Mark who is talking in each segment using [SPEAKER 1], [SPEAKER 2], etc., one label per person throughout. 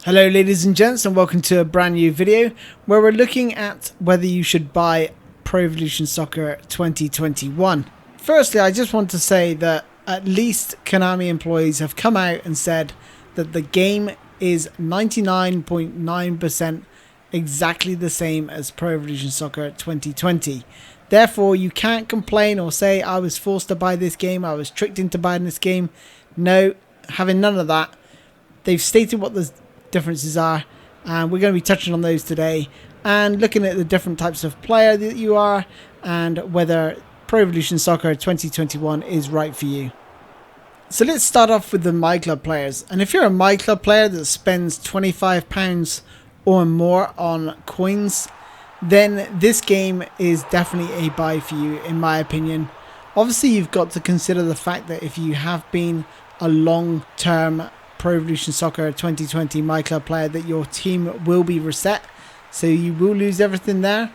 [SPEAKER 1] Hello ladies and gents, and welcome to a brand new video where we're looking at whether you should buy Pro Evolution Soccer 2021. Firstly, I just want to say that at least Konami employees have come out and said that the game is 99.9% exactly the same as Pro Evolution Soccer 2020. Therefore, you can't complain or say I was forced to buy this game, I was tricked into buying this game. No, having none of that. They've stated what the differences are, and we're going to be touching on those today and looking at the different types of player that you are and whether Pro Evolution Soccer 2021 is right for you. So let's start off with the My Club players, and if you're a My Club player that spends £25 or more on coins, then this game is definitely a buy for you in my opinion. Obviously you've got to consider the fact that if you have been a long-term Pro Evolution Soccer 2020 My Club player, that your team will be reset, so you will lose everything there.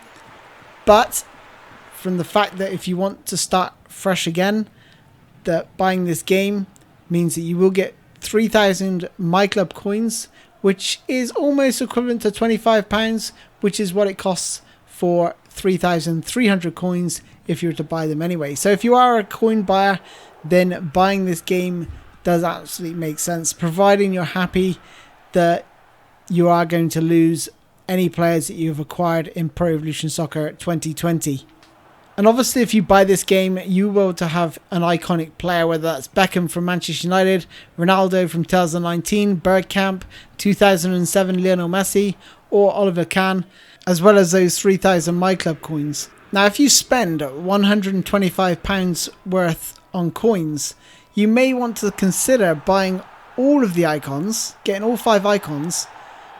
[SPEAKER 1] But from the fact that if you want to start fresh again, that buying this game means that you will get 3,000 My Club coins, which is almost equivalent to £25, which is what it costs for 3,300 coins if you were to buy them anyway. So if you are a coin buyer, then buying this game does absolutely make sense, providing you're happy that you are going to lose any players that you've acquired in Pro Evolution Soccer 2020. And obviously if you buy this game, you will to have an iconic player, whether that's Beckham from Manchester United, Ronaldo from 2019, Bergkamp, 2007 Lionel Messi, or Oliver Kahn, as well as those 3,000 My Club coins. Now if you spend £125 worth on coins, you may want to consider buying all of the icons, getting all 5 icons,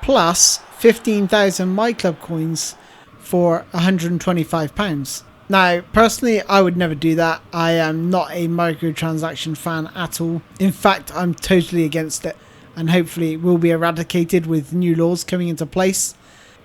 [SPEAKER 1] plus 15,000 My Club coins for £125. Now, personally, I would never do that. I am not a microtransaction fan at all. In fact, I'm totally against it, and hopefully it will be eradicated with new laws coming into place.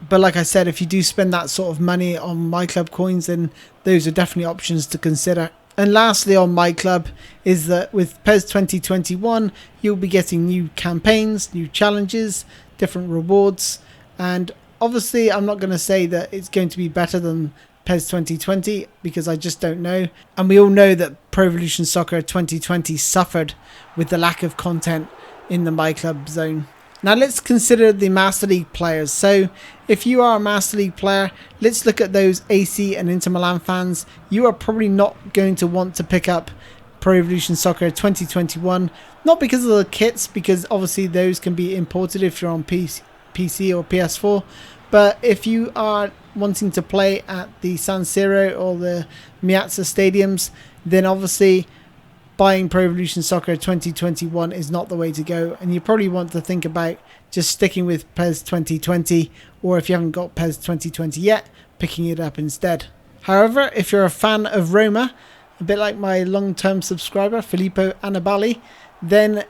[SPEAKER 1] But like I said, if you do spend that sort of money on My Club coins, then those are definitely options to consider. And lastly on My Club is that with PES 2021, you'll be getting new campaigns, new challenges, different rewards. And obviously I'm not going to say that it's going to be better than PES 2020 because I just don't know. And we all know that Pro Evolution Soccer 2020 suffered with the lack of content in the My Club zone. Now let's consider the Master League players. So if you are a Master League player, let's look at those AC and Inter Milan fans. You are probably not going to want to pick up Pro Evolution Soccer 2021. Not because of the kits, because obviously those can be imported if you're on PC or PS4. But if you are wanting to play at the San Siro or the Miazza stadiums, then obviously buying Pro Evolution Soccer 2021 is not the way to go, and you probably want to think about just sticking with PES 2020, or if you haven't got PES 2020 yet, picking it up instead. However, if you're a fan of Roma, a bit like my long-term subscriber Filippo Annibali, then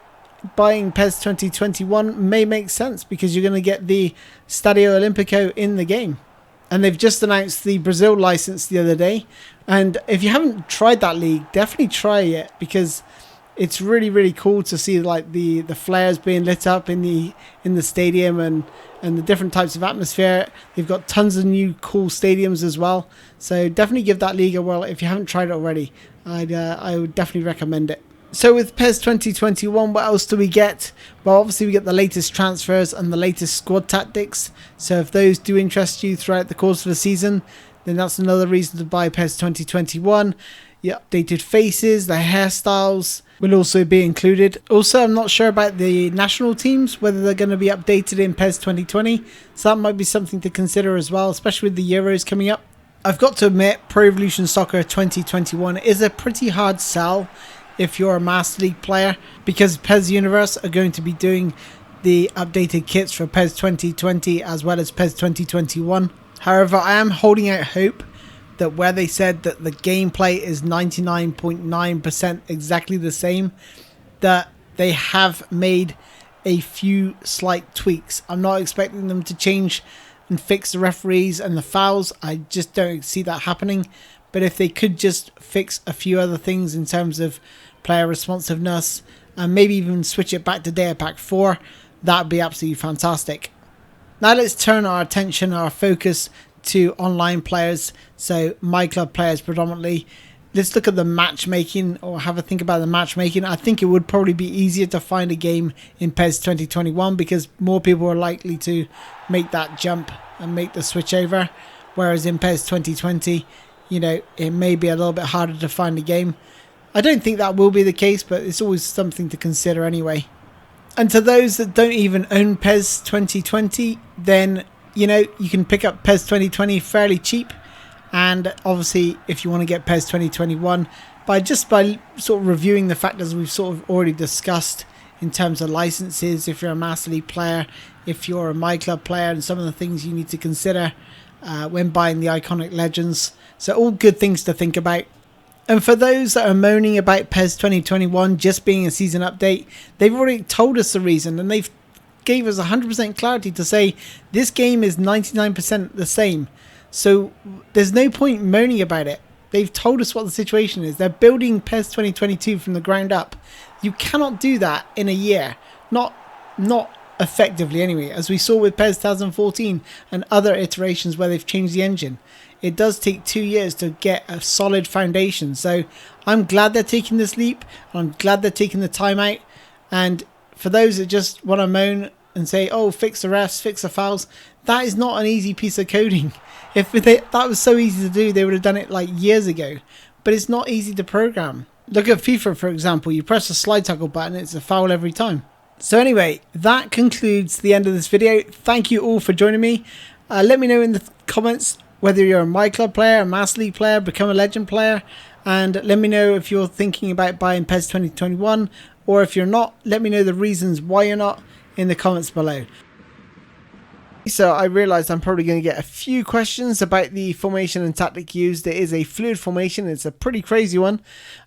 [SPEAKER 1] buying PES 2021 may make sense because you're going to get the Stadio Olimpico in the game. And they've just announced the Brazil license the other day. And if you haven't tried that league, definitely try it, because it's really, really cool to see like the flares being lit up in the stadium and the different types of atmosphere. They've got tons of new cool stadiums as well. So definitely give that league a whirl if you haven't tried it already. I would definitely recommend it. So with PES 2021, what else do we get? Well, obviously we get the latest transfers and the latest squad tactics. So if those do interest you throughout the course of the season, then that's another reason to buy PES 2021. The updated faces, the hairstyles will also be included. Also, I'm not sure about the national teams, whether they're going to be updated in PES 2020. So that might be something to consider as well, especially with the Euros coming up. I've got to admit, Pro Evolution Soccer 2021 is a pretty hard sell if you're a Master League player, because PES Universe are going to be doing the updated kits for PES 2020 as well as PES 2021. However, I am holding out hope that where they said that the gameplay is 99.9% exactly the same, that they have made a few slight tweaks. I'm not expecting them to change and fix the referees and the fouls. I just don't see that happening. But if they could just fix a few other things in terms of player responsiveness and maybe even switch it back to Data Pack 4, that'd be absolutely fantastic. Now let's turn our attention, our focus to online players, so my club players predominantly. Let's look at the matchmaking, or have a think about the matchmaking. I think it would probably be easier to find a game in PES 2021 because more people are likely to make that jump and make the switch over. Whereas in PES 2020, you know, it may be a little bit harder to find a game. I don't think that will be the case, but it's always something to consider anyway. And to those that don't even own PES 2020, then, you know, you can pick up PES 2020 fairly cheap. And obviously, if you want to get PES 2021, by sort of reviewing the factors we've sort of already discussed in terms of licenses, if you're a Master League player, if you're a My Club player, and some of the things you need to consider when buying the iconic legends. So all good things to think about. And for those that are moaning about PES 2021 just being a season update, they've already told us the reason, and they've gave us 100% clarity to say this game is 99% the same. So there's no point moaning about it. They've told us what the situation is. They're building PES 2022 from the ground up. You cannot do that in a year. Not effectively anyway, as we saw with PES 2014 and other iterations where they've changed the engine. It does take 2 years to get a solid foundation. So I'm glad they're taking this leap. I'm glad they're taking the time out. And for those that just want to moan and say, oh, fix the refs, fix the fouls, that is not an easy piece of coding. If that was so easy to do, they would have done it like years ago. But it's not easy to program. Look at FIFA, for example. You press the slide tackle button, it's a foul every time. So anyway, that concludes the end of this video. Thank you all for joining me. Let me know in the comments whether you're a My Club player, a Master League player, become a Legend player. And let me know if you're thinking about buying PES 2021. Or if you're not, let me know the reasons why you're not in the comments below. So I realised I'm probably going to get a few questions about the formation and tactic used. It is a fluid formation. It's a pretty crazy one.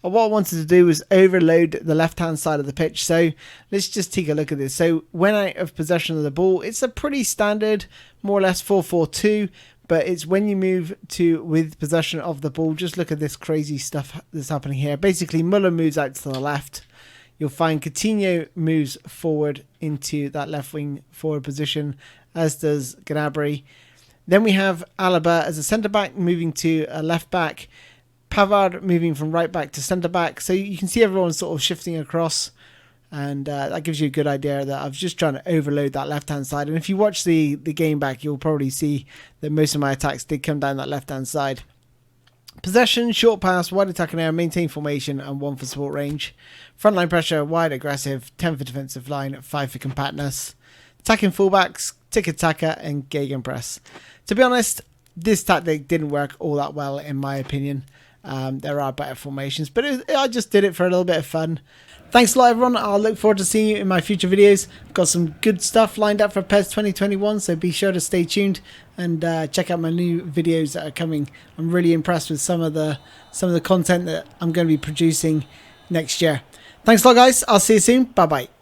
[SPEAKER 1] And what I wanted to do was overload the left-hand side of the pitch. So let's just take a look at this. So when out of possession of the ball, it's a pretty standard, more or less 4-4-2. But it's when you move to with possession of the ball. Just look at this crazy stuff that's happening here. Basically, Muller moves out to the left. You'll find Coutinho moves forward into that left wing forward position, as does Gnabry. Then we have Alaba as a centre-back moving to a left-back. Pavard moving from right-back to centre-back. So you can see everyone sort of shifting across. And that gives you a good idea that I was just trying to overload that left-hand side. And if you watch the game back, you'll probably see that most of my attacks did come down that left-hand side. Possession, short pass, wide attack and air, maintain formation, and 1 for support range. Frontline pressure, wide aggressive, 10 for defensive line, 5 for compactness. Attacking fullbacks, tiki-taka, and gegenpress. To be honest, this tactic didn't work all that well in my opinion. There are better formations, but I just did it for a little bit of fun. Thanks a lot everyone, I'll look forward to seeing you in my future videos. I've got some good stuff lined up for PES 2021, so be sure to stay tuned and check out my new videos that are coming. I'm really impressed with some of the content that I'm going to be producing next year. Thanks a lot guys, I'll see you soon, bye bye.